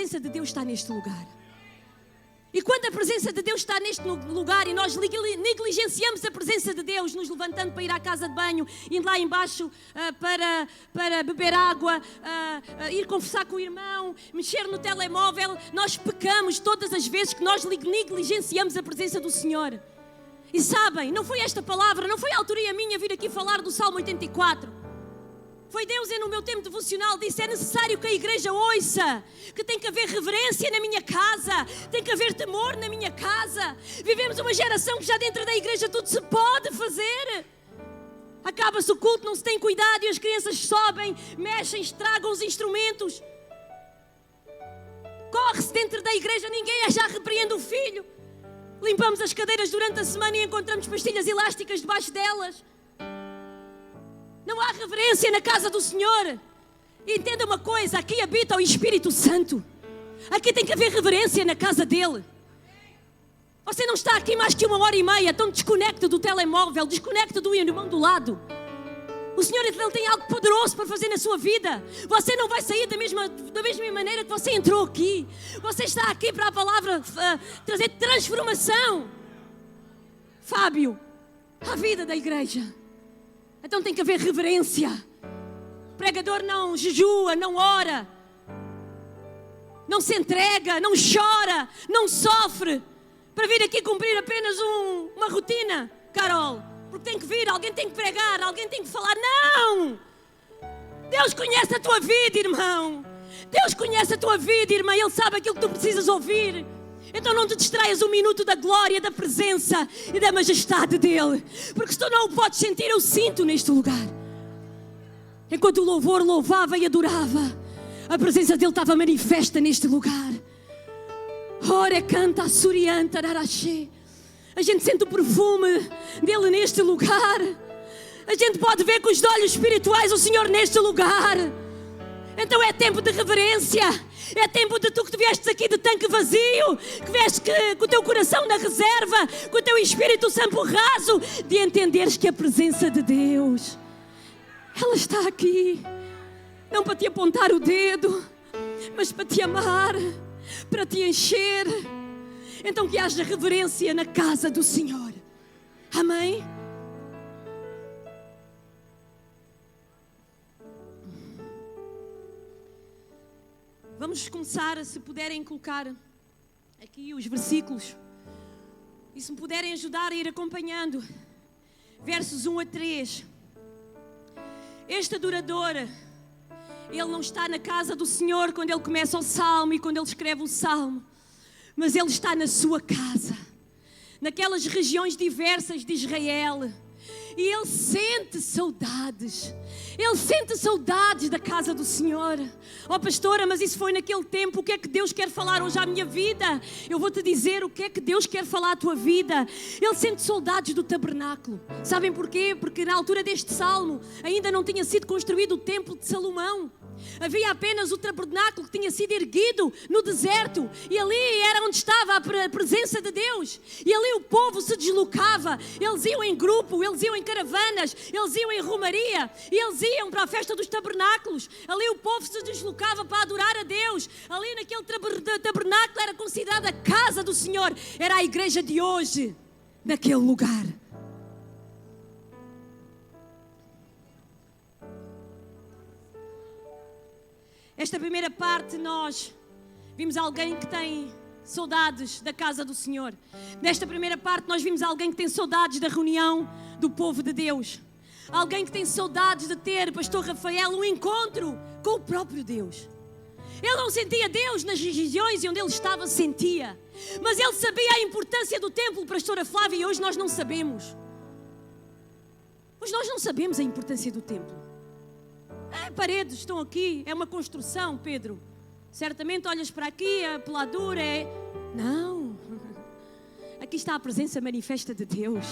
presença de Deus está neste lugar. E quando a presença de Deus está neste lugar e nós negligenciamos a presença de Deus, nos levantando para ir à casa de banho, indo lá embaixo para beber água, ir conversar com o irmão, mexer no telemóvel, nós pecamos todas as vezes que nós negligenciamos a presença do Senhor. E sabem, não foi esta palavra, não foi a autoria minha vir aqui falar do Salmo 84. Foi Deus, no meu tempo devocional, disse: é necessário que a igreja ouça, que tem que haver reverência na minha casa, tem que haver temor na minha casa. Vivemos uma geração que já dentro da igreja tudo se pode fazer. Acaba-se o culto, não se tem cuidado e as crianças sobem, mexem, estragam os instrumentos. Corre-se dentro da igreja, ninguém já repreende o filho. Limpamos as cadeiras durante a semana e encontramos pastilhas elásticas debaixo delas. Não há reverência na casa do Senhor. E entenda uma coisa, aqui habita o Espírito Santo. Aqui tem que haver reverência na casa dele. Você não está aqui mais que 1h30, então desconecta do telemóvel, desconecta do irmão do lado. O Senhor, ele tem algo poderoso para fazer na sua vida. Você não vai sair da mesma maneira que você entrou aqui. Você está aqui para a palavra trazer transformação. Fábio, a vida da igreja. Então tem que haver reverência. O pregador não jejua, não ora, não se entrega, não chora, não sofre para vir aqui cumprir apenas uma rotina, Carol. Porque tem que vir, alguém tem que pregar, alguém tem que falar. Não! Deus conhece a tua vida, irmão. Deus conhece a tua vida, irmã. Ele sabe aquilo que tu precisas ouvir. Então não te distraias 1 minuto da glória, da presença e da majestade dele. Porque se tu não o podes sentir, eu sinto neste lugar. Enquanto o louvor louvava e adorava, a presença dele estava manifesta neste lugar. Ora canta surianta araxê. A gente sente o perfume dele neste lugar. A gente pode ver com os olhos espirituais o Senhor neste lugar. Então é tempo de reverência. É tempo de tu que viestes aqui de tanque vazio, que viestes com o teu coração na reserva, com o teu espírito sampo raso, de entenderes que a presença de Deus, ela está aqui. Não para te apontar o dedo, mas para te amar, para te encher. Então que haja reverência na casa do Senhor. Amém? Vamos começar, se puderem colocar aqui os versículos. E se me puderem ajudar a ir acompanhando. Versos 1 a 3. Este adorador, ele não está na casa do Senhor quando ele começa o salmo e quando ele escreve o salmo. Mas ele está na sua casa, naquelas regiões diversas de Israel. E ele sente saudades. Ele sente saudades da casa do Senhor. Oh pastora, mas isso foi naquele tempo. O que é que Deus quer falar hoje à minha vida? Eu vou te dizer o que é que Deus quer falar à tua vida. Ele sente saudades do tabernáculo. Sabem porquê? Porque na altura deste salmo ainda não tinha sido construído o templo de Salomão. Havia apenas o tabernáculo que tinha sido erguido no deserto. E ali era onde estava a presença de Deus. E ali o povo se deslocava. Eles iam em grupo, eles iam em caravanas, eles iam em romaria. E eles iam para a festa dos tabernáculos. Ali o povo se deslocava para adorar a Deus. Ali naquele tabernáculo era considerada a casa do Senhor. Era a igreja de hoje, naquele lugar. Esta primeira parte nós vimos alguém que tem saudades da casa do Senhor. Nesta primeira parte nós vimos alguém que tem saudades da reunião do povo de Deus. Alguém que tem saudades de ter, pastor Rafael, um encontro com o próprio Deus. Ele não sentia Deus nas regiões onde ele estava, sentia. Mas ele sabia a importância do templo, pastora Flávia, e hoje nós não sabemos. Hoje nós não sabemos a importância do templo. Paredes estão aqui, é uma construção, Pedro. Certamente olhas para aqui, a peladura é... Não. Aqui está a presença manifesta de Deus.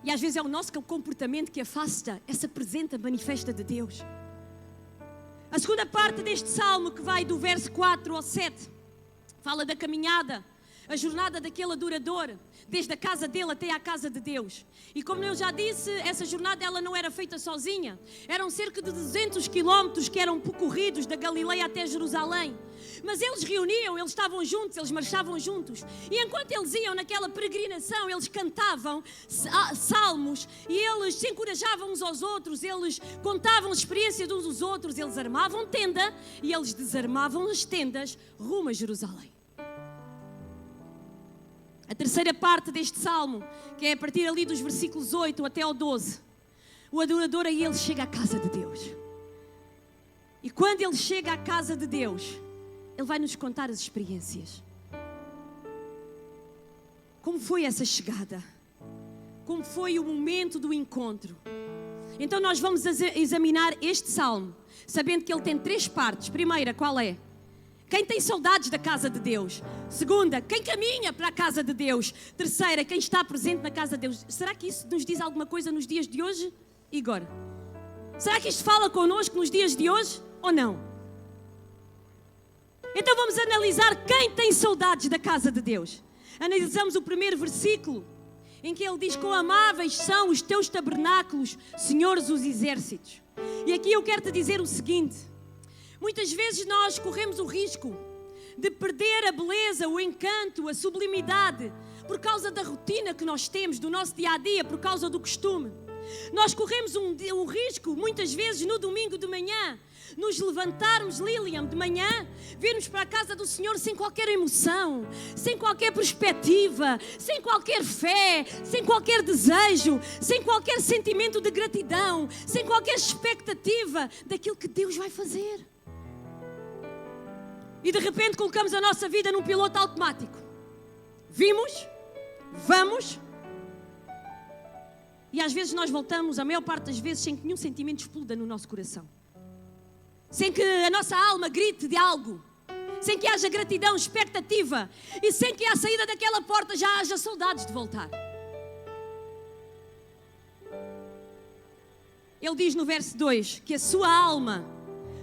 E às vezes é o nosso comportamento que afasta essa presença manifesta de Deus. A segunda parte deste salmo, que vai do verso 4 ao 7, fala da caminhada. a jornada daquele adorador, desde a casa dele até à casa de Deus. E como eu já disse, essa jornada ela não era feita sozinha. Eram cerca de 200 quilómetros que eram percorridos da Galileia até Jerusalém. Mas eles reuniam, eles estavam juntos, eles marchavam juntos. E enquanto eles iam naquela peregrinação, eles cantavam salmos e eles se encorajavam uns aos outros, eles contavam a experiência de uns dos outros, eles armavam tenda e eles desarmavam as tendas rumo a Jerusalém. A terceira parte deste salmo, que é a partir ali dos versículos 8 até ao 12, o adorador aí ele chega à casa de Deus. E quando ele chega à casa de Deus, ele vai nos contar as experiências. Como foi essa chegada? Como foi o momento do encontro? Então nós vamos examinar este salmo, sabendo que ele tem 3 partes. Primeira, qual é? Quem tem saudades da casa de Deus. Segunda, quem caminha para a casa de Deus. Terceira, quem está presente na casa de Deus. Será que isso nos diz alguma coisa nos dias de hoje, Igor? Será que isto fala connosco nos dias de hoje ou não? Então vamos analisar quem tem saudades da casa de Deus. Analisamos o primeiro versículo, em que ele diz: quão amáveis são os teus tabernáculos, Senhor dos exércitos. E aqui eu quero te dizer o seguinte: muitas vezes nós corremos o risco de perder a beleza, o encanto, a sublimidade, por causa da rotina que nós temos, do nosso dia-a-dia, por causa do costume. Nós corremos um risco, muitas vezes no domingo de manhã, nos levantarmos, Lilian, de manhã, virmos para a casa do Senhor sem qualquer emoção, sem qualquer perspectiva, sem qualquer fé, sem qualquer desejo, sem qualquer sentimento de gratidão, sem qualquer expectativa daquilo que Deus vai fazer. E de repente colocamos a nossa vida num piloto automático. Vimos, vamos, e às vezes nós voltamos, a maior parte das vezes, sem que nenhum sentimento exploda no nosso coração. Sem que a nossa alma grite de algo. Sem que haja gratidão, expectativa. E sem que à saída daquela porta já haja saudades de voltar. Ele diz no verso 2 que a sua alma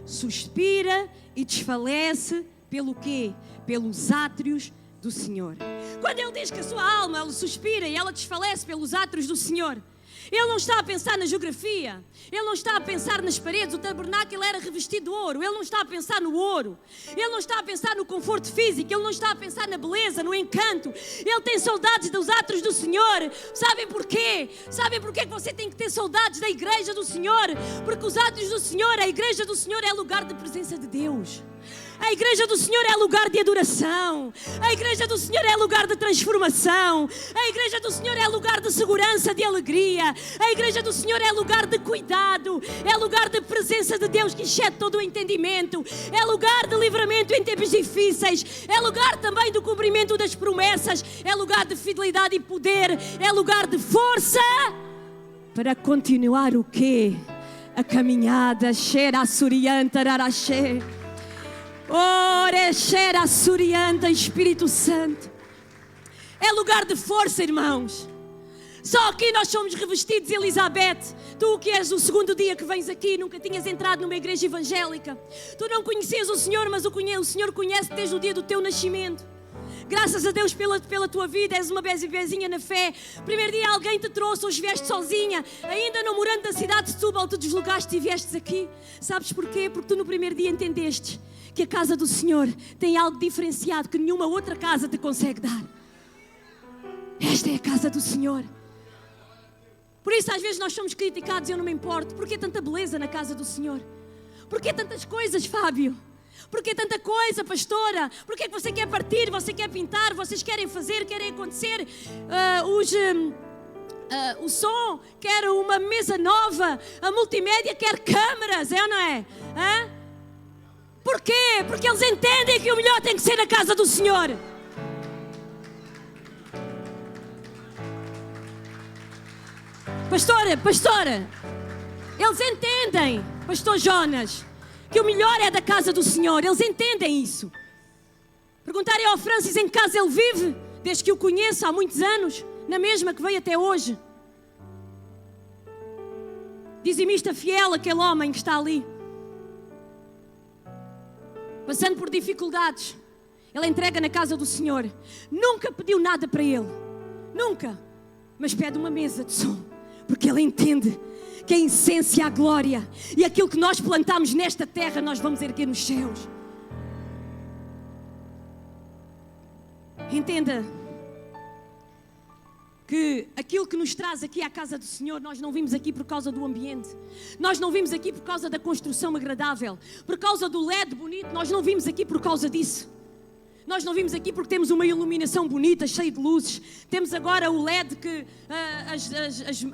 suspira e desfalece pelo quê? Pelos átrios do Senhor. Quando ele diz que a sua alma ela suspira e ela desfalece pelos átrios do Senhor, ele não está a pensar na geografia, ele não está a pensar nas paredes, o tabernáculo era revestido de ouro, ele não está a pensar no ouro, ele não está a pensar no conforto físico, ele não está a pensar na beleza, no encanto, ele tem saudades dos átrios do Senhor. Sabem porquê? Sabem porquê que você tem que ter saudades da igreja do Senhor? Porque os átrios do Senhor, a igreja do Senhor é lugar de presença de Deus. A igreja do Senhor é lugar de adoração. A igreja do Senhor é lugar de transformação. A igreja do Senhor é lugar de segurança, de alegria. A igreja do Senhor é lugar de cuidado. É lugar de presença de Deus que excede todo o entendimento. É lugar de livramento em tempos difíceis. É lugar também do cumprimento das promessas. É lugar de fidelidade e poder. É lugar de força para continuar o quê? A caminhada. Xera surianta raraxê. Orexera surianta, Espírito Santo. É lugar de força, irmãos. Só aqui nós somos revestidos, Elizabeth. Tu que és o segundo dia que vens aqui, nunca tinhas entrado numa igreja evangélica. Tu não conhecias o Senhor, mas o Senhor conhece desde o dia do teu nascimento. Graças a Deus pela tua vida, és uma bebezinha na fé. Primeiro dia alguém te trouxe, hoje vieste sozinha. Ainda não morando na cidade de Setúbal, tu deslocaste e viestes aqui. Sabes porquê? Porque tu no primeiro dia entendeste que a casa do Senhor tem algo diferenciado que nenhuma outra casa te consegue dar. Esta é a casa do Senhor. Por isso às vezes nós somos criticados e eu não me importo. Porquê tanta beleza na casa do Senhor? Porquê tantas coisas, Fábio? Porquê tanta coisa, pastora? Porquê que você quer partir, você quer pintar, vocês querem fazer, querem acontecer? O som quer uma mesa nova, a multimédia quer câmaras, é ou não é? Hã? Porquê? Porque eles entendem que o melhor tem que ser na casa do Senhor. Pastora, eles entendem, pastor Jonas, que o melhor é da casa do Senhor. Eles entendem isso. Perguntarem ao Francis em que casa ele vive, desde que o conheço há muitos anos, na mesma que veio até hoje. Dizimista fiel, aquele homem que está ali, passando por dificuldades. Ele entrega na casa do Senhor. Nunca pediu nada para ele. Nunca. Mas pede uma mesa de som. Porque ele entende que a essência é a glória. E aquilo que nós plantamos nesta terra, nós vamos erguer nos céus. Entenda que aquilo que nos traz aqui à casa do Senhor, nós não vimos aqui por causa do ambiente. Nós não vimos aqui por causa da construção agradável. Por causa do LED bonito, nós não vimos aqui por causa disso. Nós não vimos aqui porque temos uma iluminação bonita, cheia de luzes. Temos agora o LED que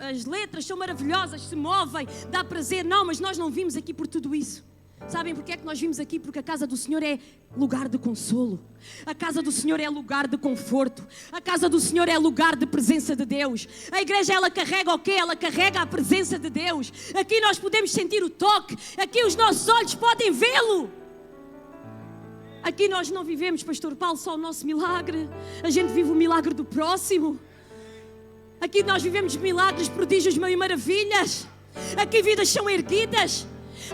as letras são maravilhosas, se movem, dá prazer. Não, mas nós não vimos aqui por tudo isso. Sabem porque é que nós vimos aqui? Porque a casa do Senhor é lugar de consolo. A casa do Senhor é lugar de conforto. A casa do Senhor é lugar de presença de Deus. A igreja, ela carrega o quê? Ela carrega a presença de Deus. Aqui nós podemos sentir o toque. Aqui os nossos olhos podem vê-lo. Aqui nós não vivemos, Pastor Paulo, só o nosso milagre. A gente vive o milagre do próximo. Aqui nós vivemos milagres, prodígios e maravilhas. Aqui vidas são erguidas.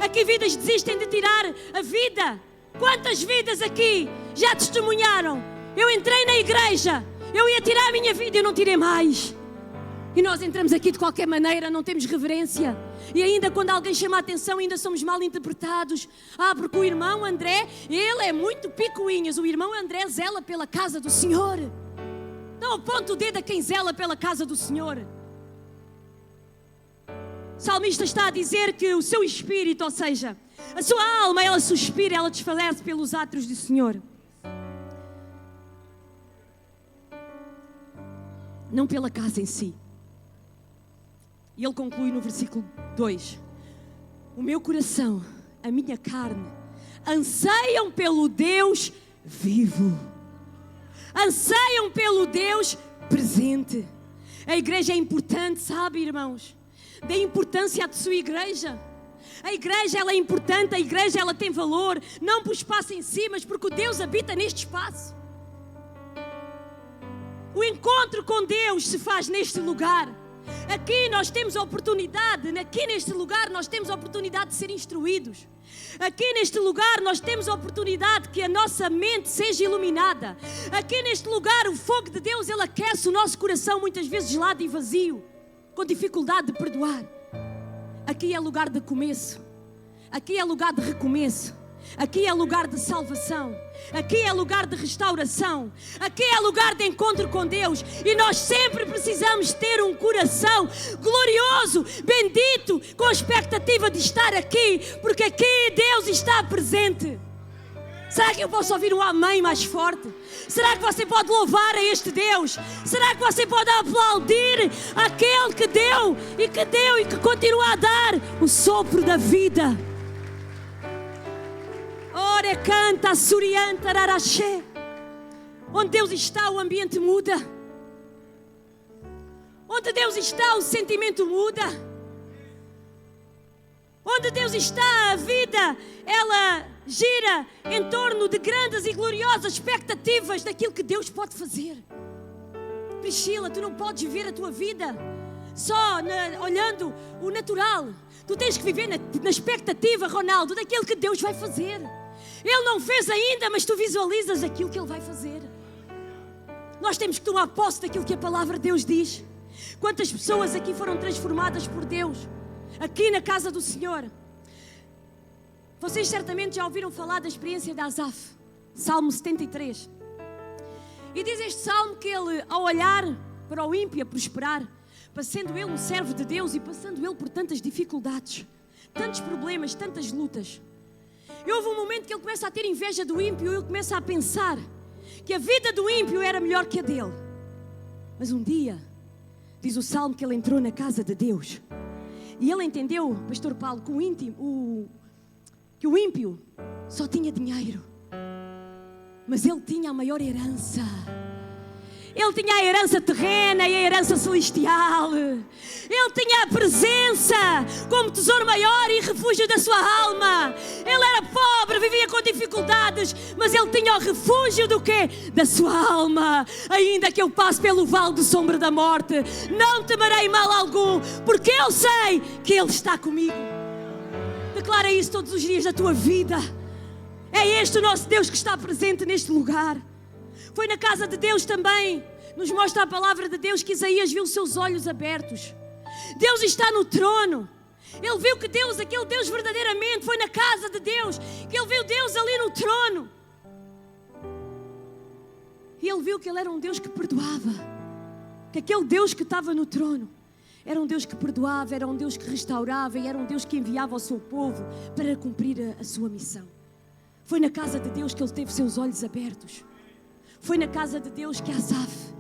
Aqui vidas desistem de tirar a vida. Quantas vidas aqui já testemunharam? Eu entrei na igreja, eu ia tirar a minha vida e eu não tirei mais. E nós entramos aqui de qualquer maneira, não temos reverência. E ainda quando alguém chama a atenção, ainda somos mal interpretados. Porque o irmão André, ele é muito picuinhas. O irmão André zela pela casa do Senhor. Não aponta o dedo a quem zela pela casa do Senhor. O salmista está a dizer que o seu espírito, ou seja, a sua alma, ela suspira, ela desfalece pelos átrios do Senhor. Não pela casa em si. E ele conclui no versículo 2. O meu coração, a minha carne, anseiam pelo Deus vivo. Anseiam pelo Deus presente. A igreja é importante, sabe, irmãos? Dê importância à sua igreja. A igreja, ela é importante, a igreja, ela tem valor. Não por espaço em si, mas porque o Deus habita neste espaço. O encontro com Deus se faz neste lugar. Aqui nós temos a oportunidade, aqui neste lugar nós temos a oportunidade de ser instruídos. Aqui neste lugar nós temos a oportunidade que a nossa mente seja iluminada. Aqui neste lugar o fogo de Deus, ele aquece o nosso coração muitas vezes gelado e vazio, com dificuldade de perdoar. Aqui é lugar de começo. Aqui é lugar de recomeço. Aqui é lugar de salvação. Aqui é lugar de restauração. Aqui é lugar de encontro com Deus. E nós sempre precisamos ter um coração glorioso, bendito, com a expectativa de estar aqui, porque aqui Deus está presente. Será que eu posso ouvir um amém mais forte? Será que você pode louvar a este Deus? Será que você pode aplaudir aquele que deu e que continua a dar o sopro da vida? Ore canta, surianta, raraxé. Onde Deus está, o ambiente muda. Onde Deus está, o sentimento muda. Onde Deus está, a vida, ela gira em torno de grandes e gloriosas expectativas daquilo que Deus pode fazer. Priscila, tu não podes viver a tua vida só olhando o natural. Tu tens que viver na expectativa, Ronaldo, daquilo que Deus vai fazer. Ele não fez ainda, mas tu visualizas aquilo que Ele vai fazer. Nós temos que tomar posse daquilo que a palavra de Deus diz. Quantas pessoas aqui foram transformadas por Deus, aqui na casa do Senhor? Vocês certamente já ouviram falar da experiência de Asaf, Salmo 73. E diz este salmo que ele, ao olhar para o ímpio a prosperar, passando ele um servo de Deus e passando ele por tantas dificuldades, tantos problemas, tantas lutas, e houve um momento que ele começa a ter inveja do ímpio e ele começa a pensar que a vida do ímpio era melhor que a dele. Mas um dia, diz o salmo que ele entrou na casa de Deus e ele entendeu, Pastor Paulo, que o ímpio só tinha dinheiro, mas ele tinha a maior herança. Ele tinha a herança terrena e a herança celestial. Ele tinha a presença como tesouro maior e refúgio da sua alma. Ele era pobre, vivia com dificuldades, mas ele tinha o refúgio do quê? Da sua alma. Ainda que eu passe pelo vale de sombra da morte, não temerei mal algum, porque eu sei que Ele está comigo. Declara isso todos os dias da tua vida. É este o nosso Deus que está presente neste lugar. Foi na casa de Deus também. Nos mostra a palavra de Deus que Isaías viu os seus olhos abertos. Deus está no trono. Ele viu que Deus, aquele Deus verdadeiramente, foi na casa de Deus, que ele viu Deus ali no trono. E ele viu que ele era um Deus que perdoava. Que aquele Deus que estava no trono era um Deus que perdoava, era um Deus que restaurava e era um Deus que enviava o seu povo para cumprir a sua missão. Foi na casa de Deus que ele teve seus olhos abertos. Foi na casa de Deus que Asaf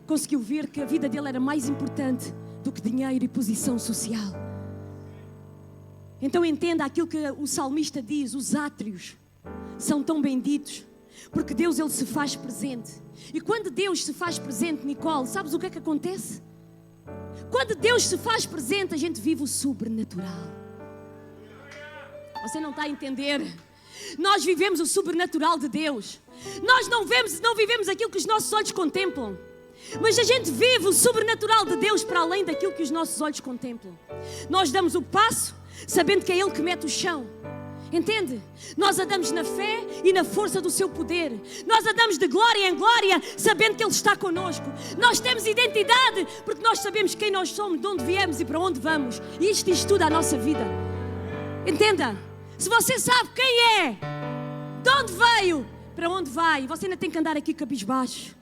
conseguiu ver que a vida dele era mais importante do que dinheiro e posição social. Então entenda aquilo que o salmista diz: os átrios são tão benditos, porque Deus, ele se faz presente. E quando Deus se faz presente, Nicole, sabes o que é que acontece? Quando Deus se faz presente, a gente vive o sobrenatural. Você não está a entender? Nós vivemos o sobrenatural de Deus. Nós não vivemos aquilo que os nossos olhos contemplam, mas a gente vive o sobrenatural de Deus para além daquilo que os nossos olhos contemplam. Nós damos o passo sabendo que é Ele que mete o chão. Entende? Nós andamos na fé e na força do seu poder. Nós andamos de glória em glória sabendo que Ele está connosco. Nós temos identidade porque nós sabemos quem nós somos, de onde viemos e para onde vamos. E isto diz tudo à nossa vida. Entenda? Se você sabe quem é, de onde veio, para onde vai, você ainda tem que andar aqui cabisbaixo,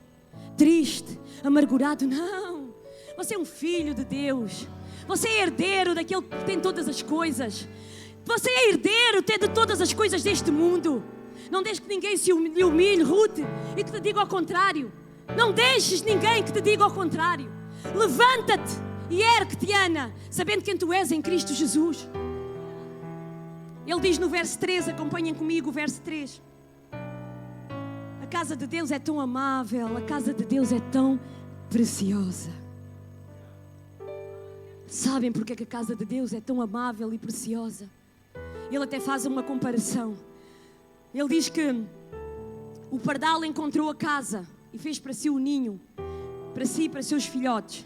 triste, amargurado. Não, você é um filho de Deus. Você é herdeiro daquele que tem todas as coisas. Você é herdeiro de todas as coisas deste mundo. Não deixes que ninguém se humilhe, Ruth, e que te diga ao contrário. Não deixes ninguém que te diga ao contrário. Levanta-te e ergue-te, Ana, sabendo quem tu és em Cristo Jesus. Ele diz no verso 3, acompanhem comigo o verso 3. A casa de Deus é tão amável, a casa de Deus é tão preciosa. Sabem porque que a casa de Deus é tão amável e preciosa? Ele até faz uma comparação. Ele diz que o pardal encontrou a casa e fez para si o ninho, para si e para seus filhotes.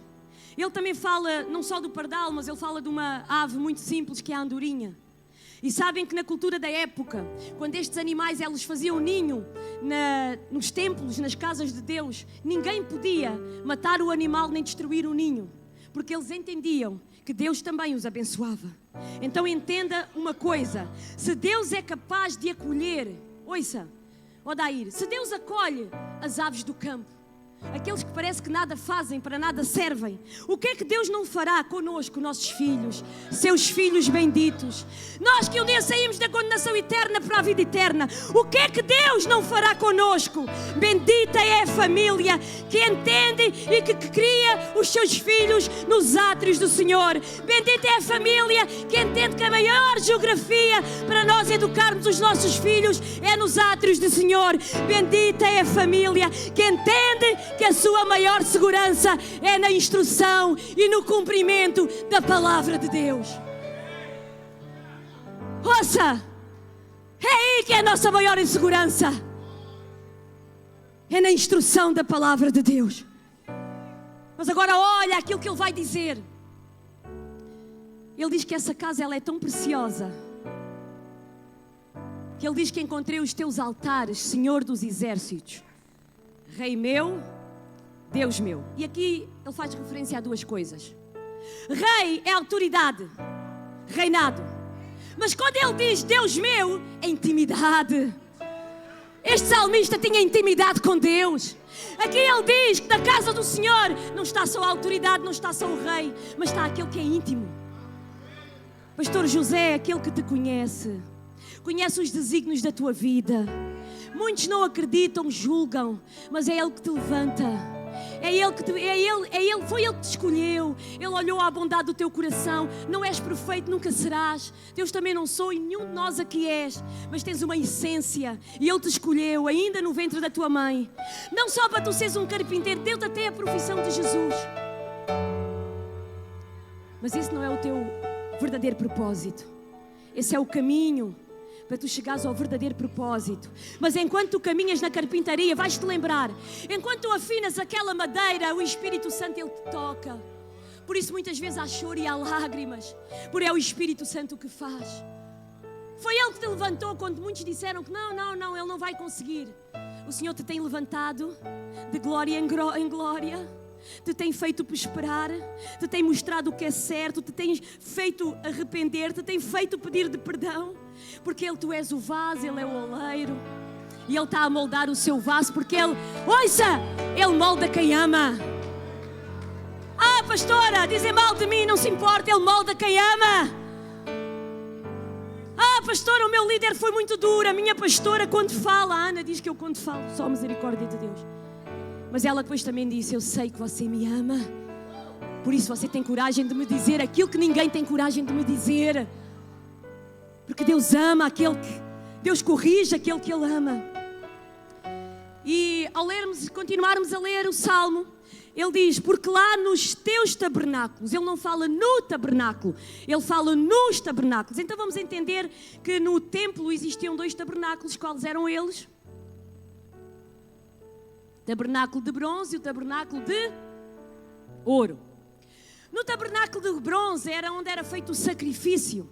Ele também fala não só do pardal, mas ele fala de uma ave muito simples que é a andorinha. E sabem que na cultura da época, quando estes animais eles faziam ninho nos templos, nas casas de Deus, ninguém podia matar o animal nem destruir o ninho, porque eles entendiam que Deus também os abençoava. Então entenda uma coisa: se Deus é capaz de acolher, ouça, Odair, se Deus acolhe as aves do campo, aqueles que parece que nada fazem, para nada servem, o que é que Deus não fará conosco, nossos filhos, seus filhos benditos? Nós que um dia saímos da condenação eterna para a vida eterna, o que é que Deus não fará conosco? Bendita é a família que entende e que cria os seus filhos nos átrios do Senhor. Bendita é a família que entende que a maior geografia para nós educarmos os nossos filhos é nos átrios do Senhor. Bendita é a família que entende que a sua maior segurança é na instrução e no cumprimento da palavra de Deus. Ouça, é aí que é a nossa maior insegurança. É na instrução da palavra de Deus. Mas agora olha aquilo que ele vai dizer. Ele diz que essa casa ela é tão preciosa que ele diz que encontrei os teus altares, Senhor dos exércitos, Rei meu, Deus meu. E aqui ele faz referência a duas coisas. Rei é autoridade, reinado. Mas quando ele diz Deus meu, é intimidade. Este salmista tinha intimidade com Deus. Aqui ele diz que na casa do Senhor não está só a autoridade, não está só o rei, mas está aquele que é íntimo. Pastor José é aquele que te conhece, conhece os desígnios da tua vida. Muitos não acreditam, julgam, mas é Ele que te levanta. Foi Ele que te escolheu. Ele olhou à bondade do teu coração. Não és perfeito, nunca serás. Deus também não sou e nenhum de nós aqui és. Mas tens uma essência e Ele te escolheu ainda no ventre da tua mãe. Não só para tu seres um carpinteiro, deu-te até a profissão de Jesus. Mas esse não é o teu verdadeiro propósito. Esse é o caminho para tu chegares ao verdadeiro propósito. Mas enquanto tu caminhas na carpintaria, vais-te lembrar, enquanto tu afinas aquela madeira, o Espírito Santo Ele te toca. Por isso muitas vezes há choro e há lágrimas, porque é o Espírito Santo que faz. Foi Ele que te levantou quando muitos disseram que não, Ele não vai conseguir. O Senhor te tem levantado de glória em glória, te tem feito prosperar, te tem mostrado o que é certo, te tem feito arrepender, te tem feito pedir de perdão, porque tu és o vaso, Ele é o oleiro, e Ele está a moldar o seu vaso, porque Ele molda quem ama. Ah, pastora, dizem mal de mim, não se importa, Ele molda quem ama. Ah, pastora, o meu líder foi muito duro. A minha pastora, quando fala, a Ana diz que eu quando falo, só a misericórdia de Deus. Mas ela depois também disse, eu sei que você me ama. Por isso você tem coragem de me dizer aquilo que ninguém tem coragem de me dizer. Porque Deus ama aquele que... Deus corrige aquele que Ele ama. E ao continuarmos a ler o Salmo, ele diz, porque lá nos teus tabernáculos, ele não fala no tabernáculo, ele fala nos tabernáculos. Então vamos entender que no templo existiam 2 tabernáculos, quais eram eles? O tabernáculo de bronze e o tabernáculo de ouro. No tabernáculo de bronze era onde era feito o sacrifício.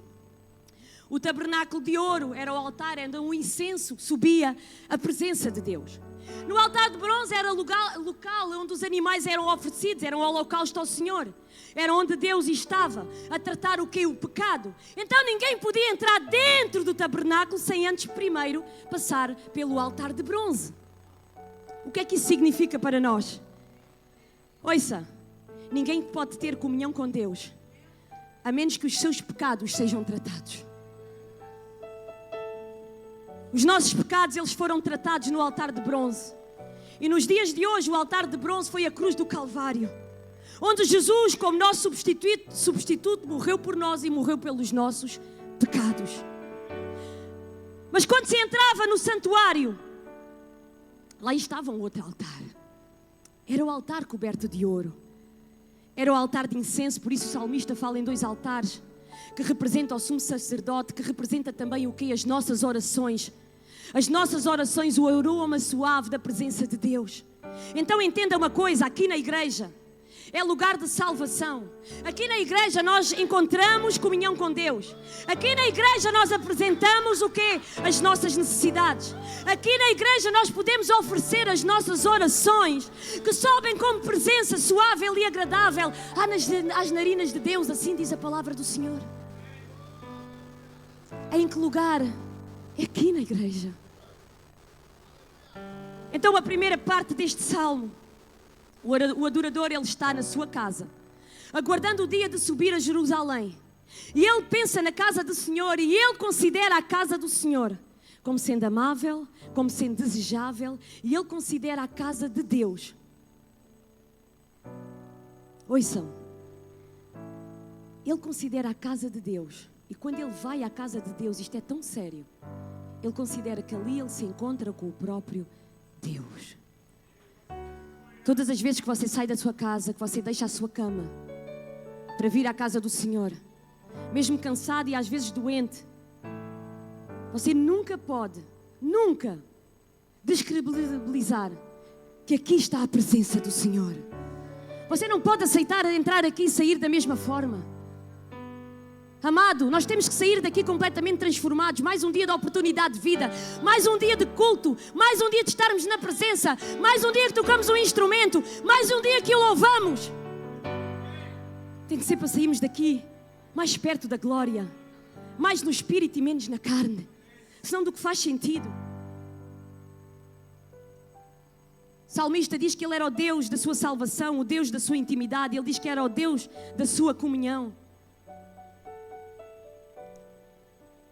O tabernáculo de ouro era o altar, onde um incenso subia à presença de Deus. No altar de bronze era o local onde os animais eram oferecidos, era um holocausto ao Senhor. Era onde Deus estava a tratar o quê? O pecado. Então ninguém podia entrar dentro do tabernáculo sem antes primeiro passar pelo altar de bronze. O que é que isso significa para nós? Ouça, ninguém pode ter comunhão com Deus a menos que os seus pecados sejam tratados. Os nossos pecados, eles foram tratados no altar de bronze. E nos dias de hoje, o altar de bronze foi a cruz do Calvário, onde Jesus, como nosso substituto, morreu por nós e morreu pelos nossos pecados. Mas quando se entrava no santuário, lá estava um outro altar. Era o altar coberto de ouro. Era o altar de incenso, por isso o salmista fala em 2 altares, que representa o sumo sacerdote, que representa também o que? As nossas orações. As nossas orações, o aroma suave da presença de Deus. Então entenda uma coisa, aqui na igreja é lugar de salvação. Aqui na igreja nós encontramos comunhão com Deus. Aqui na igreja nós apresentamos o quê? As nossas necessidades. Aqui na igreja nós podemos oferecer as nossas orações, que sobem como presença suave e agradável às narinas de Deus, assim diz a palavra do Senhor. Em que lugar? É aqui na igreja. Então a primeira parte deste salmo, o adorador, ele está na sua casa, aguardando o dia de subir a Jerusalém. E ele pensa na casa do Senhor e ele considera a casa do Senhor como sendo amável, como sendo desejável, e ele considera a casa de Deus. Ouçam, ele considera a casa de Deus. E quando ele vai à casa de Deus, isto é tão sério, ele considera que ali ele se encontra com o próprio Deus. Todas as vezes que você sai da sua casa, que você deixa a sua cama para vir à casa do Senhor, mesmo cansado e às vezes doente, você nunca pode, nunca descredibilizar que aqui está a presença do Senhor. Você não pode aceitar entrar aqui e sair da mesma forma. Amado, nós temos que sair daqui completamente transformados. Mais um dia de oportunidade de vida, mais um dia de culto, mais um dia de estarmos na presença, mais um dia que tocamos um instrumento, mais um dia que o louvamos. Tem que ser para sairmos daqui mais perto da glória, mais no espírito e menos na carne, senão do que faz sentido. O salmista diz que ele era o Deus da sua salvação, o Deus da sua intimidade. Ele diz que era o Deus da sua comunhão.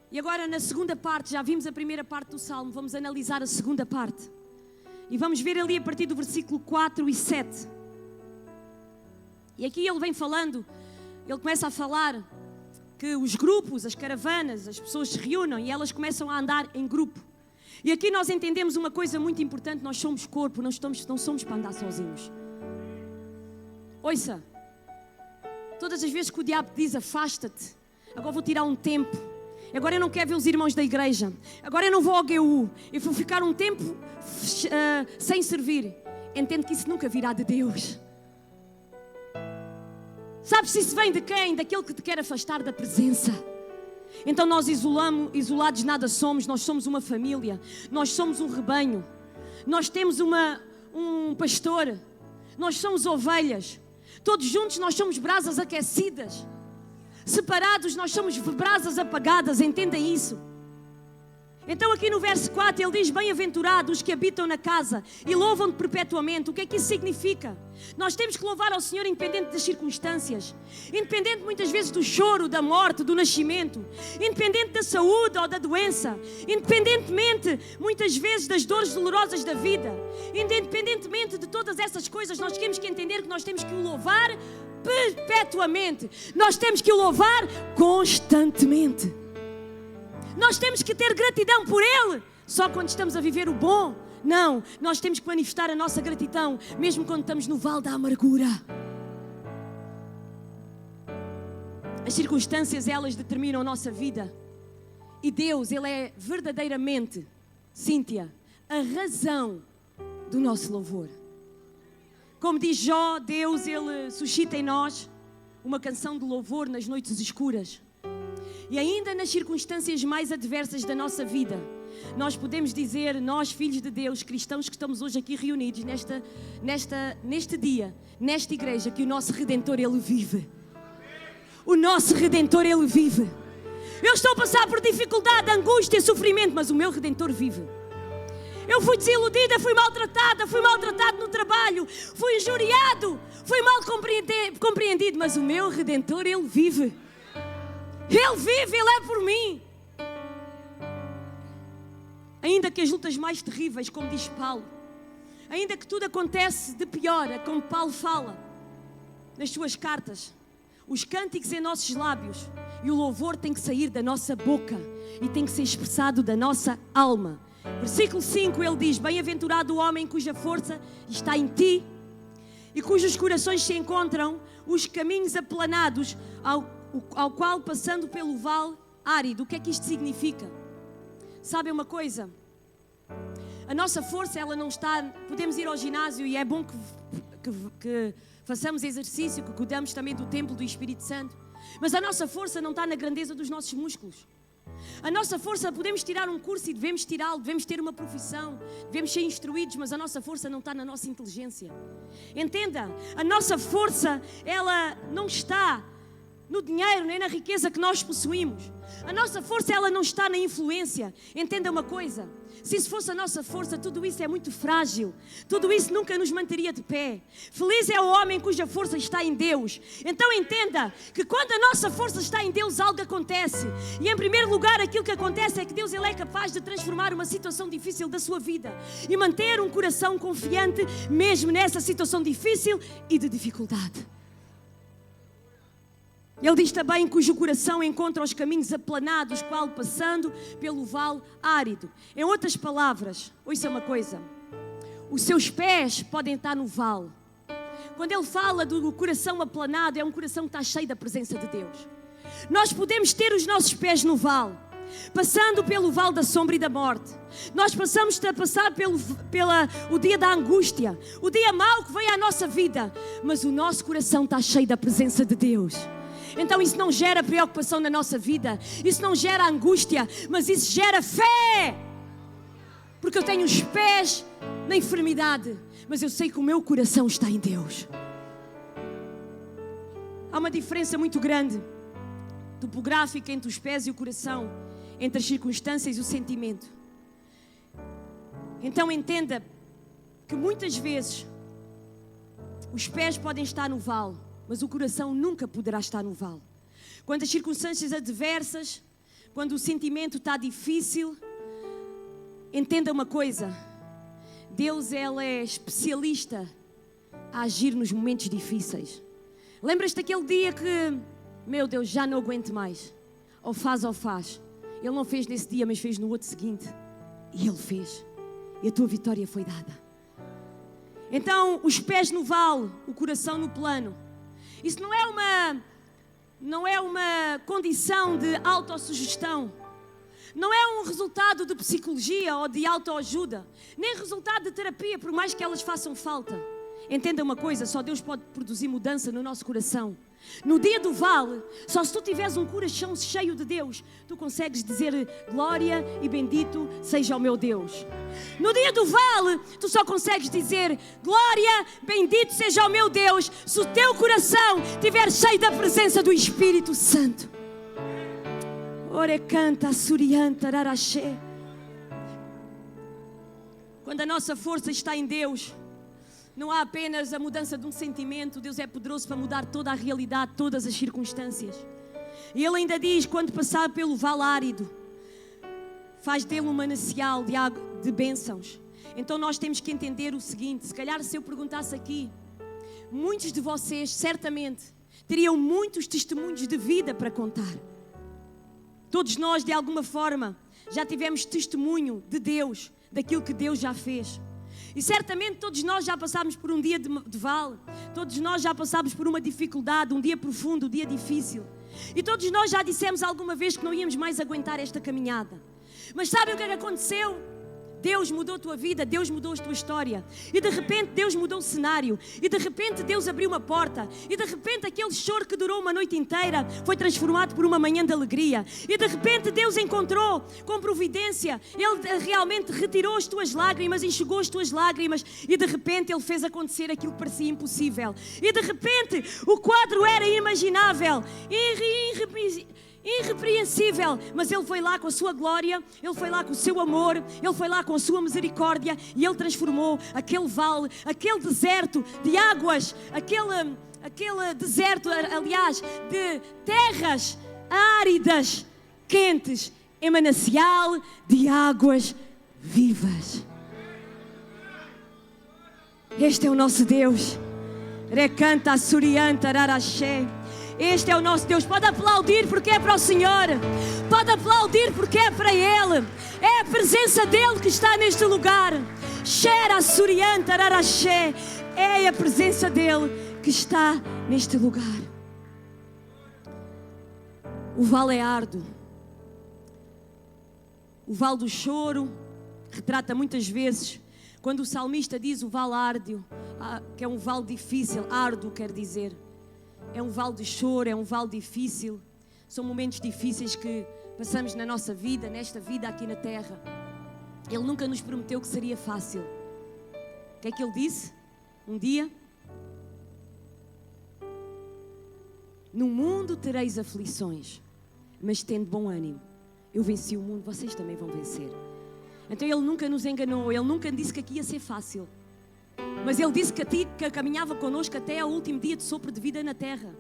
E agora na segunda parte, já vimos a primeira parte do Salmo, vamos analisar a segunda parte. E vamos ver ali a partir do versículo 4 e 7. E aqui ele vem falando, ele começa a falar que os grupos, as caravanas, as pessoas se reúnem e elas começam a andar em grupo. E aqui nós entendemos uma coisa muito importante, nós somos corpo, não somos para andar sozinhos. Ouça, todas as vezes que o diabo diz afasta-te, agora vou tirar um tempo, agora eu não quero ver os irmãos da igreja, agora eu não vou ao GU, eu vou ficar um tempo sem servir. Entende que isso nunca virá de Deus. Sabes se isso vem de quem? Daquele que te quer afastar da presença. Então nós isolados nada somos, nós somos uma família, nós somos um rebanho, nós temos um pastor, nós somos ovelhas, todos juntos nós somos brasas aquecidas, separados nós somos brasas apagadas, entendem isso? Então aqui no verso 4 ele diz: bem-aventurados os que habitam na casa e louvam-te perpetuamente. O que é que isso significa? Nós temos que louvar ao Senhor independente das circunstâncias, independente muitas vezes do choro, da morte, do nascimento, independente da saúde ou da doença, independentemente muitas vezes das dores dolorosas da vida, independentemente de todas essas coisas, nós temos que entender que nós temos que o louvar perpetuamente, nós temos que o louvar constantemente. Nós temos que ter gratidão por Ele só quando estamos a viver o bom. Não, nós temos que manifestar a nossa gratidão mesmo quando estamos no vale da amargura. As circunstâncias, elas determinam a nossa vida. E Deus, Ele é verdadeiramente, Cíntia, a razão do nosso louvor. Como diz Jó, Deus, Ele suscita em nós uma canção de louvor nas noites escuras. E ainda nas circunstâncias mais adversas da nossa vida, nós podemos dizer, nós filhos de Deus, cristãos que estamos hoje aqui reunidos neste dia, nesta igreja, que o nosso Redentor, Ele vive. O nosso Redentor, Ele vive. Eu estou a passar por dificuldade, angústia, sofrimento, mas o meu Redentor vive. Eu fui desiludida, fui maltratado no trabalho, fui injuriado, fui mal compreendido, mas o meu Redentor, Ele vive. Ele vive, Ele é por mim. Ainda que as lutas mais terríveis, como diz Paulo, ainda que tudo acontece de pior, é como Paulo fala nas suas cartas, os cânticos em nossos lábios e o louvor tem que sair da nossa boca e tem que ser expressado da nossa alma. Versículo 5 ele diz: bem-aventurado o homem cuja força está em ti e cujos corações se encontram os caminhos aplanados, ao qual passando pelo vale árido. O que é que isto significa? Sabem uma coisa? A nossa força, ela não está... Podemos ir ao ginásio e é bom que façamos exercício, que cuidamos também do templo do Espírito Santo. Mas a nossa força não está na grandeza dos nossos músculos. A nossa força, podemos tirar um curso e devemos tirá-lo, devemos ter uma profissão, devemos ser instruídos, mas a nossa força não está na nossa inteligência. Entenda, a nossa força, ela não está no dinheiro, nem na riqueza que nós possuímos. A nossa força, ela não está na influência. Entenda uma coisa, se isso fosse a nossa força, tudo isso é muito frágil, tudo isso nunca nos manteria de pé. Feliz é o homem cuja força está em Deus. Então entenda que quando a nossa força está em Deus, algo acontece. E em primeiro lugar, aquilo que acontece é que Deus, Ele é capaz de transformar uma situação difícil da sua vida e manter um coração confiante mesmo nessa situação difícil e de dificuldade. Ele diz também cujo coração encontra os caminhos aplanados, qual passando pelo vale árido. Em outras palavras, ouça uma coisa, os seus pés podem estar no vale. Quando ele fala do coração aplanado, é um coração que está cheio da presença de Deus. Nós podemos ter os nossos pés no vale, passando pelo vale da sombra e da morte. Nós passamos a passar o dia da angústia, o dia mau que vem à nossa vida, mas o nosso coração está cheio da presença de Deus. Então isso não gera preocupação na nossa vida, isso não gera angústia, mas isso gera fé. Porque eu tenho os pés na enfermidade, mas eu sei que o meu coração está em Deus. Há uma diferença muito grande topográfica entre os pés e o coração, entre as circunstâncias e o sentimento. Então entenda que muitas vezes os pés podem estar no vale, mas o coração nunca poderá estar no vale. Quando as circunstâncias adversas, quando o sentimento está difícil, entenda uma coisa, Deus, Ele é especialista a agir nos momentos difíceis. Lembras-te daquele dia que, meu Deus, já não aguento mais, ou faz. Ele não fez nesse dia, mas fez no outro seguinte, e Ele fez, e a tua vitória foi dada. Então, os pés no vale, o coração no plano. Isso não é uma condição de autossugestão. Não é um resultado de psicologia ou de autoajuda, nem resultado de terapia, por mais que elas façam falta. Entenda uma coisa, só Deus pode produzir mudança no nosso coração. No dia do vale, só se tu tiveres um coração cheio de Deus, tu consegues dizer glória e bendito seja o meu Deus. No dia do vale, tu só consegues dizer glória, bendito seja o meu Deus, se o teu coração estiver cheio da presença do Espírito Santo. Ore canta, surianta, raraxé. Quando a nossa força está em Deus, não há apenas a mudança de um sentimento. Deus é poderoso para mudar toda a realidade, todas as circunstâncias. E Ele ainda diz, quando passar pelo vale árido, faz dele um manancial de água, de bênçãos. Então nós temos que entender o seguinte, se calhar se eu perguntasse aqui, muitos de vocês certamente teriam muitos testemunhos de vida para contar. Todos nós, de alguma forma, já tivemos testemunho de Deus, daquilo que Deus já fez. E certamente todos nós já passámos por um dia de vale. Todos nós já passámos por uma dificuldade, um dia profundo, um dia difícil. E todos nós já dissemos alguma vez que não íamos mais aguentar esta caminhada. Mas sabem o que é que aconteceu? Deus mudou a tua vida, Deus mudou a tua história. E de repente Deus mudou o cenário. E de repente Deus abriu uma porta. E de repente aquele choro que durou uma noite inteira foi transformado por uma manhã de alegria. E de repente Deus encontrou com providência. Ele realmente retirou as tuas lágrimas, enxugou as tuas lágrimas. E de repente Ele fez acontecer aquilo que parecia impossível. E de repente o quadro era inimaginável, irrepreensível, mas Ele foi lá com a sua glória, Ele foi lá com o seu amor, Ele foi lá com a sua misericórdia e Ele transformou aquele vale, aquele deserto de águas, aquele deserto, aliás, de terras áridas, quentes, em manancial de águas vivas. Este é o nosso Deus. Recanta, surianta, raraxé. Este é o nosso Deus. Pode aplaudir porque é para o Senhor. Pode aplaudir porque é para Ele. É a presença dEle que está neste lugar. Xera, surianta, raraxé. É a presença dEle que está neste lugar. O vale é árduo. O vale do choro retrata muitas vezes, quando o salmista diz o vale árduo, que é um vale difícil, árduo quer dizer. É um vale de choro, é um vale difícil. São momentos difíceis que passamos na nossa vida, nesta vida aqui na terra. Ele nunca nos prometeu que seria fácil. O que é que Ele disse? Um dia: no mundo tereis aflições, mas tende bom ânimo. Eu venci o mundo, vocês também vão vencer. Então Ele nunca nos enganou, Ele nunca disse que aqui ia ser fácil. Mas Ele disse que caminhava connosco até ao último dia de sopro de vida na terra.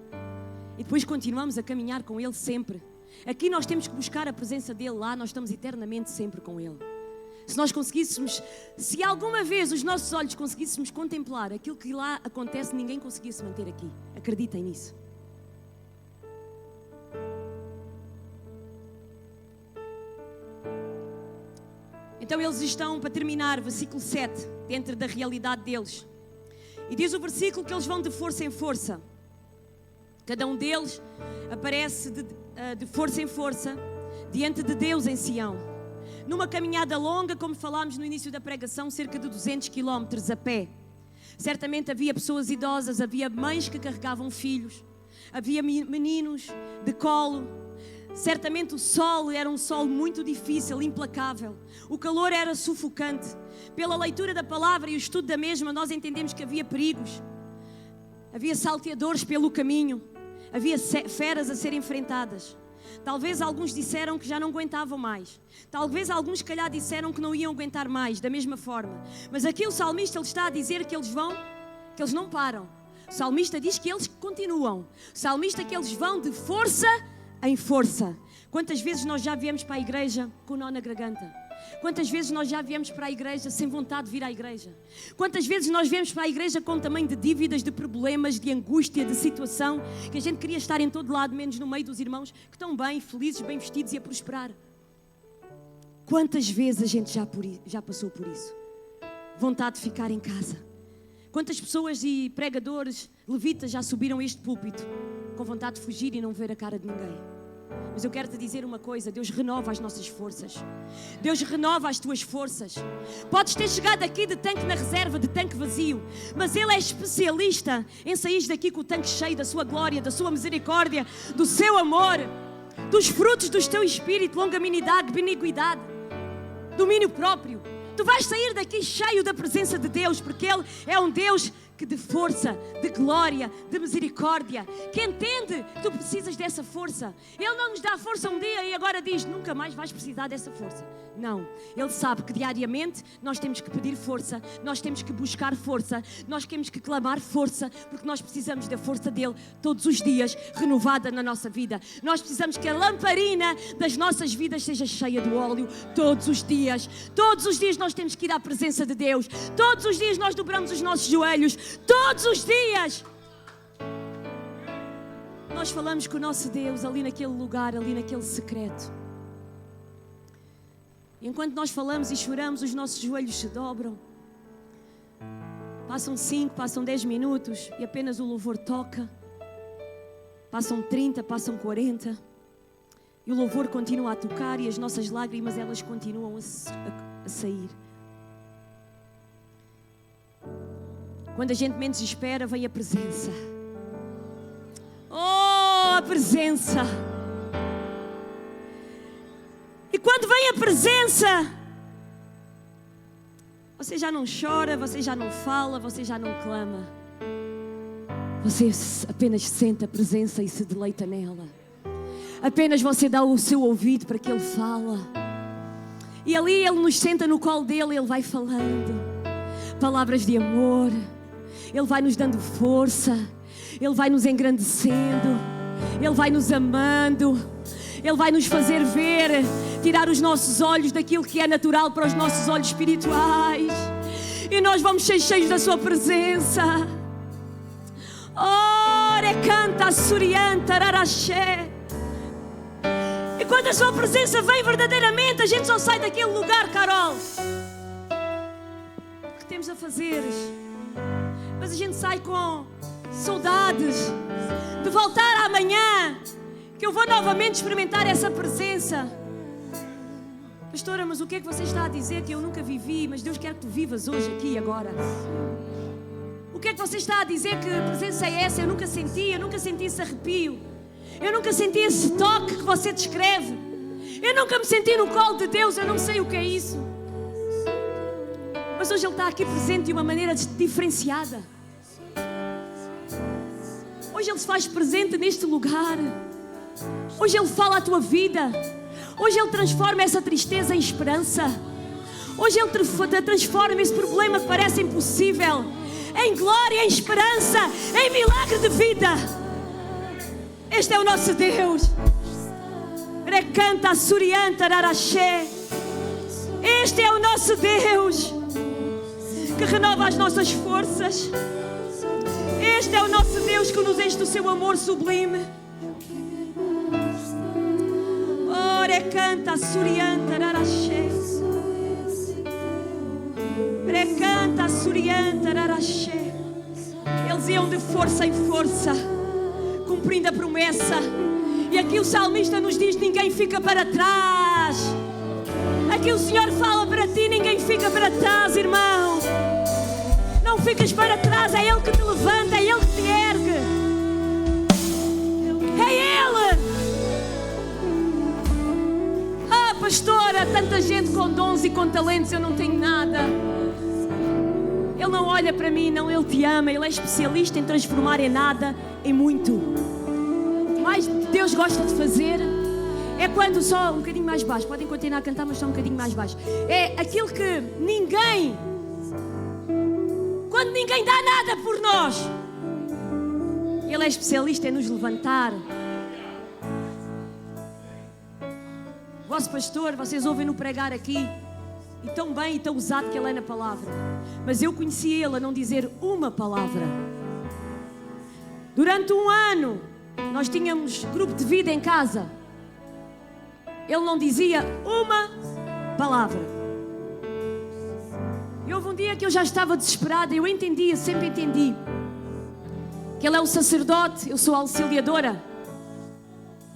E depois continuamos a caminhar com Ele sempre. Aqui nós temos que buscar a presença dEle, lá nós estamos eternamente sempre com Ele. Se nós conseguíssemos, se alguma vez os nossos olhos conseguíssemos contemplar aquilo que lá acontece, ninguém conseguia se manter aqui. Acreditem nisso. Então eles estão, para terminar, versículo 7, dentro da realidade deles. E diz o versículo que eles vão de força em força. Cada um deles aparece de força em força diante de Deus em Sião. Numa caminhada longa, como falámos no início da pregação, cerca de 200 quilómetros a pé. Certamente havia pessoas idosas, havia mães que carregavam filhos, havia meninos de colo. Certamente o sol era um sol muito difícil, implacável. O calor era sufocante. Pela leitura da palavra e o estudo da mesma, nós entendemos que havia perigos. Havia salteadores pelo caminho. Havia feras a serem enfrentadas. Talvez alguns disseram que já não aguentavam mais. Talvez alguns, se calhar, disseram que não iam aguentar mais, da mesma forma. Mas aqui o salmista ele está a dizer que eles não param. O salmista diz que eles continuam. O salmista que eles vão de força em força. Quantas vezes nós já viemos para a igreja com o nó na garganta? Quantas vezes nós já viemos para a igreja sem vontade de vir à igreja? Quantas vezes nós viemos para a igreja com tamanho de dívidas, de problemas, de angústia, de situação, que a gente queria estar em todo lado, menos no meio dos irmãos que estão bem, felizes, bem vestidos e a prosperar? Quantas vezes a gente já passou por isso? Vontade de ficar em casa. Quantas pessoas e pregadores, levitas já subiram a este púlpito com vontade de fugir e não ver a cara de ninguém? Mas eu quero te dizer uma coisa: Deus renova as nossas forças. Deus renova as tuas forças. Podes ter chegado aqui de tanque na reserva, de tanque vazio, mas Ele é especialista em sair daqui com o tanque cheio da sua glória, da sua misericórdia, do seu amor, dos frutos do teu espírito, longanimidade, benignidade, domínio próprio. Tu vais sair daqui cheio da presença de Deus, porque Ele é um Deus que de força, de glória, de misericórdia, que entende que tu precisas dessa força. Ele não nos dá força um dia e agora diz: nunca mais vais precisar dessa força. Não, Ele sabe que diariamente nós temos que pedir força, nós temos que buscar força, nós temos que clamar força, porque nós precisamos da força dEle todos os dias, renovada na nossa vida. Nós precisamos que a lamparina das nossas vidas seja cheia de óleo todos os dias. Todos os dias nós temos que ir à presença de Deus. Todos os dias nós dobramos os nossos joelhos. Todos os dias nós falamos com o nosso Deus ali naquele lugar, ali naquele secreto. Enquanto nós falamos e choramos, os nossos joelhos se dobram. Passam 5, passam 10 minutos e apenas o louvor toca. Passam 30, passam 40 e o louvor continua a tocar e as nossas lágrimas, elas continuam a sair. Quando a gente menos espera, vem a presença. Oh, a presença! E quando vem a presença, você já não chora, você já não fala, você já não clama. Você apenas sente a presença e se deleita nela. Apenas você dá o seu ouvido para que Ele fala. E ali Ele nos senta no colo dEle, Ele vai falando palavras de amor. Ele vai nos dando força. Ele vai nos engrandecendo. Ele vai nos amando. Ele vai nos fazer ver, tirar os nossos olhos daquilo que é natural para os nossos olhos espirituais. E nós vamos ser cheios da sua presença. Ore canta surianta raraxé. E quando a sua presença vem verdadeiramente, a gente só sai daquele lugar, Carol. O que temos a fazer? Mas a gente sai com saudades de voltar amanhã, que eu vou novamente experimentar essa presença. Pastora, mas o que é que você está a dizer que eu nunca vivi, mas Deus quer que tu vivas hoje, aqui e agora? O que é que você está a dizer que a presença é essa? Eu nunca senti esse arrepio. Eu nunca senti esse toque que você descreve. Eu nunca me senti no colo de Deus, eu não sei o que é isso. Mas hoje Ele está aqui presente de uma maneira diferenciada. Hoje Ele se faz presente neste lugar. Hoje Ele fala a tua vida. Hoje Ele transforma essa tristeza em esperança. Hoje Ele transforma esse problema que parece impossível em glória, em esperança, em milagre de vida. Este é o nosso Deus. Recanta surianta raraxé. Este é o nosso Deus que renova as nossas forças. Este é o nosso Deus que nos enche do seu amor sublime. Ore canta surianta raraxé. Recanta surianta raraxé. Eles iam de força em força, cumprindo a promessa. E aqui o salmista nos diz: ninguém fica para trás. Aqui o Senhor fala para ti: ninguém fica para trás, irmão. Não ficas para trás, é Ele que te levanta, é Ele que te ergue. É Ele. Ah, pastora, tanta gente com dons e com talentos, eu não tenho nada. Ele não olha para mim, não, Ele te ama. Ele é especialista em transformar em nada em muito. O mais Deus gosta de fazer é quando só um bocadinho mais baixo. Podem continuar a cantar, mas só um bocadinho mais baixo. É aquilo que ninguém, quando ninguém dá nada por nós, Ele é especialista em nos levantar. O vosso pastor, vocês ouvem-no pregar aqui, e tão bem e tão usado que Ele é na palavra. Mas eu conheci Ele a não dizer uma palavra. Durante um ano, nós tínhamos grupo de vida em casa. Ele não dizia uma palavra. E houve um dia que eu já estava desesperada. Eu entendia, sempre entendi que Ele é o sacerdote, eu sou a auxiliadora.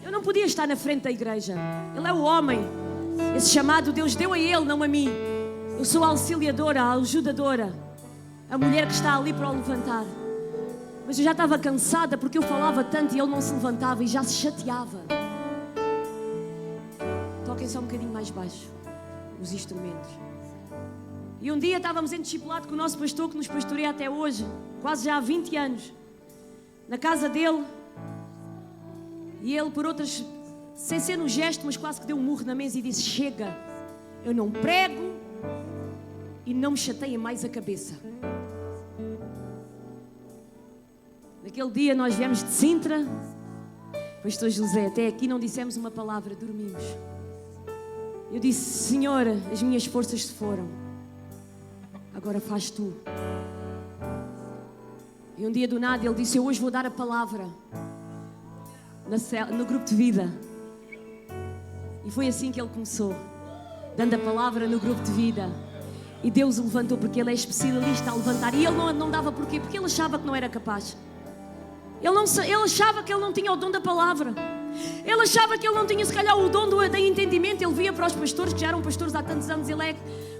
Eu não podia estar na frente da igreja. Ele é o homem. Esse chamado Deus deu a ele, não a mim. Eu sou a auxiliadora, a ajudadora, a mulher que está ali para o levantar. Mas eu já estava cansada porque eu falava tanto e ele não se levantava e já se chateava. Toquem só um bocadinho mais baixo os instrumentos. E um dia estávamos em discipulado com o nosso pastor, que nos pastoreia até hoje, quase já há 20 anos, na casa dele. E ele, por outras, sem ser no gesto, mas quase que deu um murro na mesa e disse: chega, eu não prego e não me chateia mais a cabeça. Naquele dia nós viemos de Sintra, pastor José, até aqui não dissemos uma palavra, dormimos. Eu disse: Senhor, as minhas forças se foram, agora faz tu. E um dia do nada ele disse: eu hoje vou dar a palavra no grupo de vida. E foi assim que ele começou, dando a palavra no grupo de vida. E Deus o levantou porque ele é especialista a levantar. E ele não dava porquê? Porque ele achava que não era capaz. Ele achava que ele não tinha o dom da palavra. Ele achava que ele não tinha, se calhar, o dom do entendimento. Ele via para os pastores, que já eram pastores há tantos anos. Ele é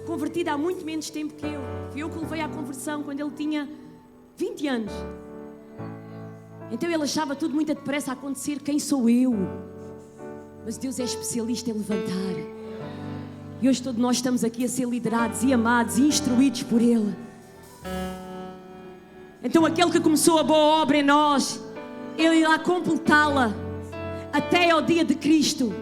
convertido há muito menos tempo que eu. Fui eu que o levei à conversão quando ele tinha 20 anos. Então ele achava tudo muito depressa a acontecer. Quem sou eu? Mas Deus é especialista em levantar. E hoje todos nós estamos aqui a ser liderados e amados e instruídos por Ele. Então aquele que começou a boa obra em nós, Ele irá completá-la até ao dia de Cristo.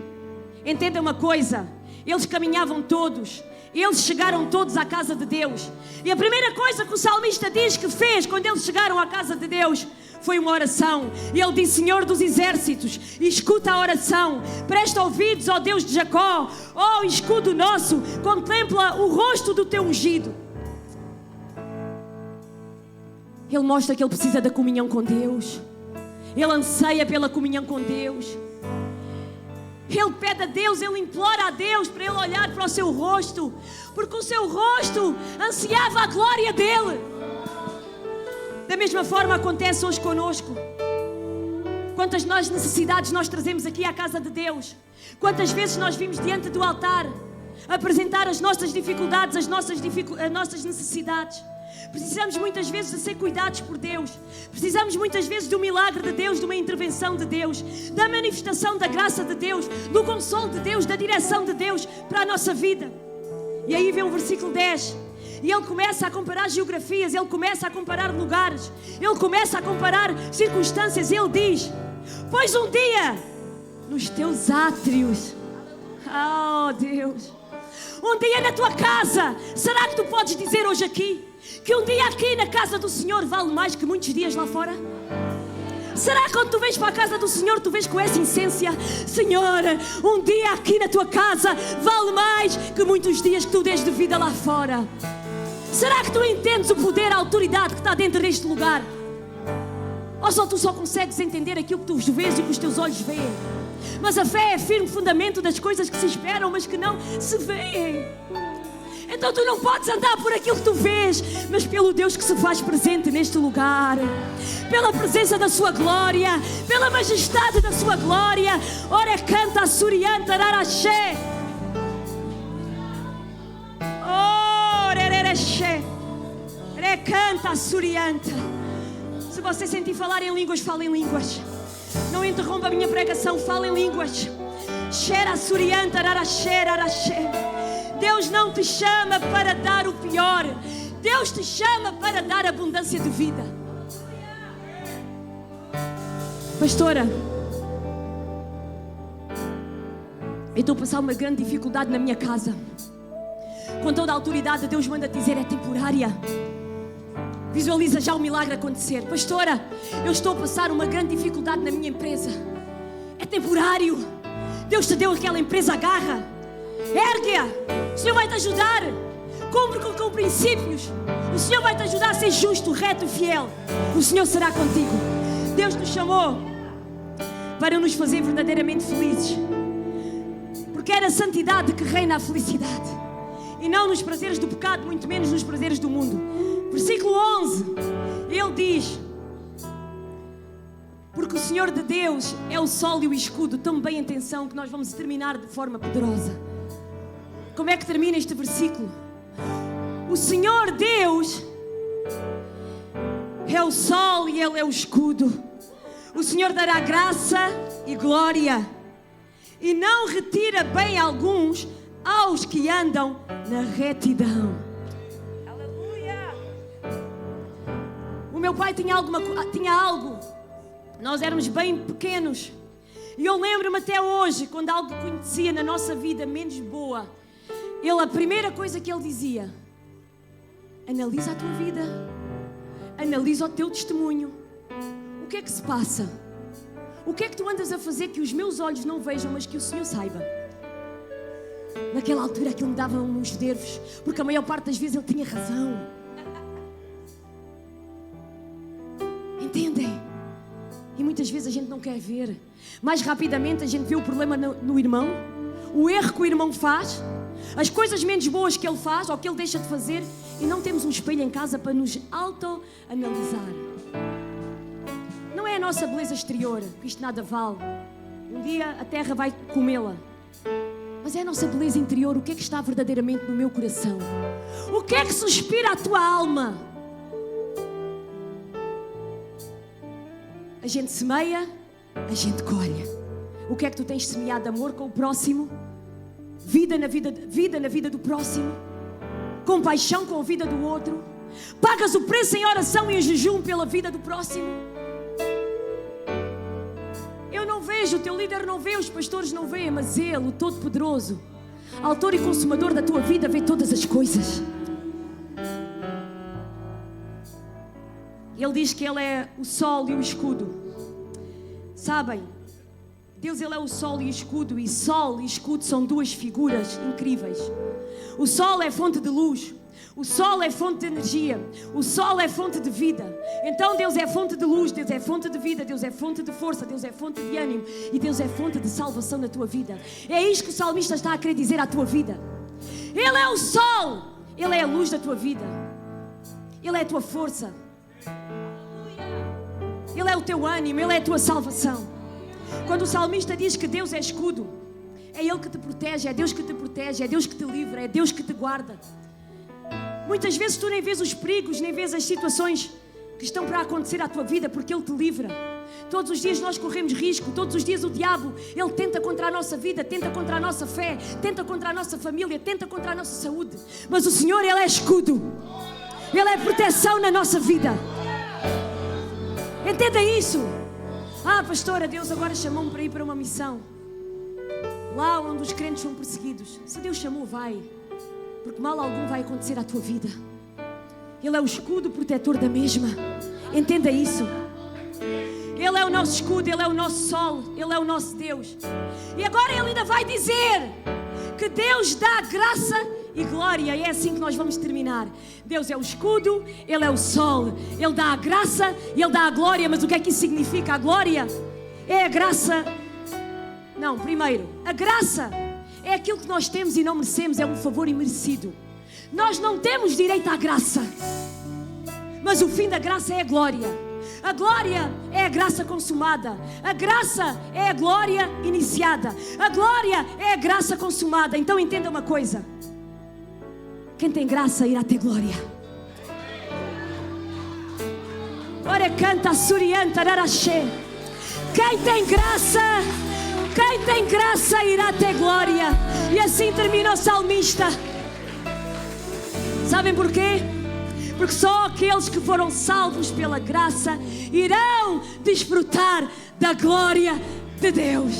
Entenda uma coisa, eles caminhavam todos, eles chegaram todos à casa de Deus. E a primeira coisa que o salmista diz que fez quando eles chegaram à casa de Deus foi uma oração. E ele disse: Senhor dos exércitos, escuta a oração, presta ouvidos ao Deus de Jacó, ó escudo nosso, contempla o rosto do teu ungido. Ele mostra que ele precisa da comunhão com Deus. Ele anseia pela comunhão com Deus. Ele pede a Deus, ele implora a Deus para ele olhar para o seu rosto, porque o seu rosto ansiava a glória dele. Da mesma forma acontece hoje conosco. Quantas necessidades nós trazemos aqui à casa de Deus. Quantas vezes nós vimos diante do altar apresentar as nossas dificuldades, as nossas necessidades. Precisamos muitas vezes de ser cuidados por Deus. Precisamos muitas vezes do milagre de Deus, de uma intervenção de Deus, da manifestação da graça de Deus, do consolo de Deus, da direção de Deus para a nossa vida. E aí vem o versículo 10. E ele começa a comparar geografias, ele começa a comparar lugares, ele começa a comparar circunstâncias. E ele diz: pois um dia nos teus átrios, oh Deus, um dia na tua casa. Será que tu podes dizer hoje aqui que um dia aqui na casa do Senhor vale mais que muitos dias lá fora? Será que quando tu vens para a casa do Senhor, tu vens com essa essência? Senhor, um dia aqui na tua casa vale mais que muitos dias que tu dês de vida lá fora. Será que tu entendes o poder, a autoridade que está dentro deste lugar? Ou só tu consegues entender aquilo que tu vês e que os teus olhos veem? Mas a fé é firme fundamento das coisas que se esperam, mas que não se veem. Então tu não podes andar por aquilo que tu vês, mas pelo Deus que se faz presente neste lugar, pela presença da sua glória, pela majestade da sua glória. Ora canta a surianta araxé. Canta a surianta. Se você sentir falar em línguas, fala em línguas. Não interrompa a minha pregação, fala em línguas. Xera surianta araxé araxé. Deus não te chama para dar o pior. Deus te chama para dar abundância de vida. Pastora, eu estou a passar uma grande dificuldade na minha casa. Com toda a autoridade, Deus manda dizer: é temporária. Visualiza já o milagre acontecer. Pastora, eu estou a passar uma grande dificuldade na minha empresa. É temporário. Deus te deu aquela empresa, agarra. Ergue-a. O Senhor vai te ajudar. Cumpre com princípios. O Senhor vai te ajudar a ser justo, reto e fiel. O Senhor será contigo. Deus nos chamou para nos fazer verdadeiramente felizes. Porque é na santidade que reina a felicidade. E não nos prazeres do pecado, muito menos nos prazeres do mundo. Versículo 11. Ele diz: Porque o Senhor de Deus é o sol e o escudo. Tome bem atenção que nós vamos terminar de forma poderosa. Como é que termina este versículo? O Senhor Deus é o sol e Ele é o escudo. O Senhor dará graça e glória, e não retira bem alguns aos que andam na retidão. Aleluia! O meu pai tinha algo. Nós éramos bem pequenos. E eu lembro-me até hoje, quando algo acontecia na nossa vida menos boa, a primeira coisa que ele dizia: analisa a tua vida, analisa o teu testemunho. O que é que se passa? O que é que tu andas a fazer que os meus olhos não vejam, mas que o Senhor saiba? Naquela altura aquilo me dava uns nervos, porque a maior parte das vezes ele tinha razão. Entendem? E muitas vezes a gente não quer ver. Mais rapidamente a gente vê o problema no irmão, o erro que o irmão faz, as coisas menos boas que ele faz ou que ele deixa de fazer, e não temos um espelho em casa para nos autoanalisar. Não é a nossa beleza exterior, que isto nada vale. Um dia a terra vai comê-la. Mas é a nossa beleza interior. O que é que está verdadeiramente no meu coração? O que é que suspira a tua alma? A gente semeia, a gente colhe. O que é que tu tens semeado? Amor com o próximo, vida na vida do próximo, compaixão com a vida do outro. Pagas o preço em oração e em jejum pela vida do próximo. Eu não vejo, o teu líder não vê, os pastores não veem, mas Ele, o Todo-Poderoso, autor e consumador da tua vida, vê todas as coisas. Ele diz que Ele é o sol e o escudo. Sabem, Deus, Ele é o sol e o escudo. E sol e escudo são duas figuras incríveis. O sol é fonte de luz. O sol é fonte de energia. O sol é fonte de vida. Então Deus é fonte de luz, Deus é fonte de vida, Deus é fonte de força, Deus é fonte de ânimo e Deus é fonte de salvação na tua vida. É isto que o salmista está a querer dizer à tua vida. Ele é o sol, Ele é a luz da tua vida, Ele é a tua força, Ele é o teu ânimo, Ele é a tua salvação. Quando o salmista diz que Deus é escudo, é Ele que te protege, é Deus que te protege, é Deus que te livra, é Deus que te guarda. Muitas vezes tu nem vês os perigos, nem vês as situações que estão para acontecer à tua vida, porque Ele te livra. Todos os dias nós corremos risco, todos os dias o diabo, ele tenta contra a nossa vida, tenta contra a nossa fé, tenta contra a nossa família, tenta contra a nossa saúde. Mas o Senhor, Ele é escudo, Ele é proteção na nossa vida. Entenda isso. Pastora, Deus agora chamou-me para ir para uma missão lá onde os crentes são perseguidos. Se Deus chamou, vai, porque mal algum vai acontecer à tua vida. Ele é o escudo protetor da mesma. Entenda isso. Ele é o nosso escudo, Ele é o nosso sol, Ele é o nosso Deus. E agora Ele ainda vai dizer que Deus dá graça e glória. E é assim que nós vamos terminar. Deus é o escudo, Ele é o sol, Ele dá a graça e Ele dá a glória. Mas o que é que isso significa? A glória é a graça. Não, primeiro, a graça é aquilo que nós temos e não merecemos, é um favor imerecido. Nós não temos direito à graça, mas o fim da graça é a glória. A glória é a graça consumada. A graça é a glória iniciada. A glória é a graça consumada. Então entenda uma coisa: quem tem graça irá ter glória. Ora canta surianta raraxê. Quem tem graça irá ter glória. E assim termina o salmista. Sabem porquê? Porque só aqueles que foram salvos pela graça irão desfrutar da glória de Deus.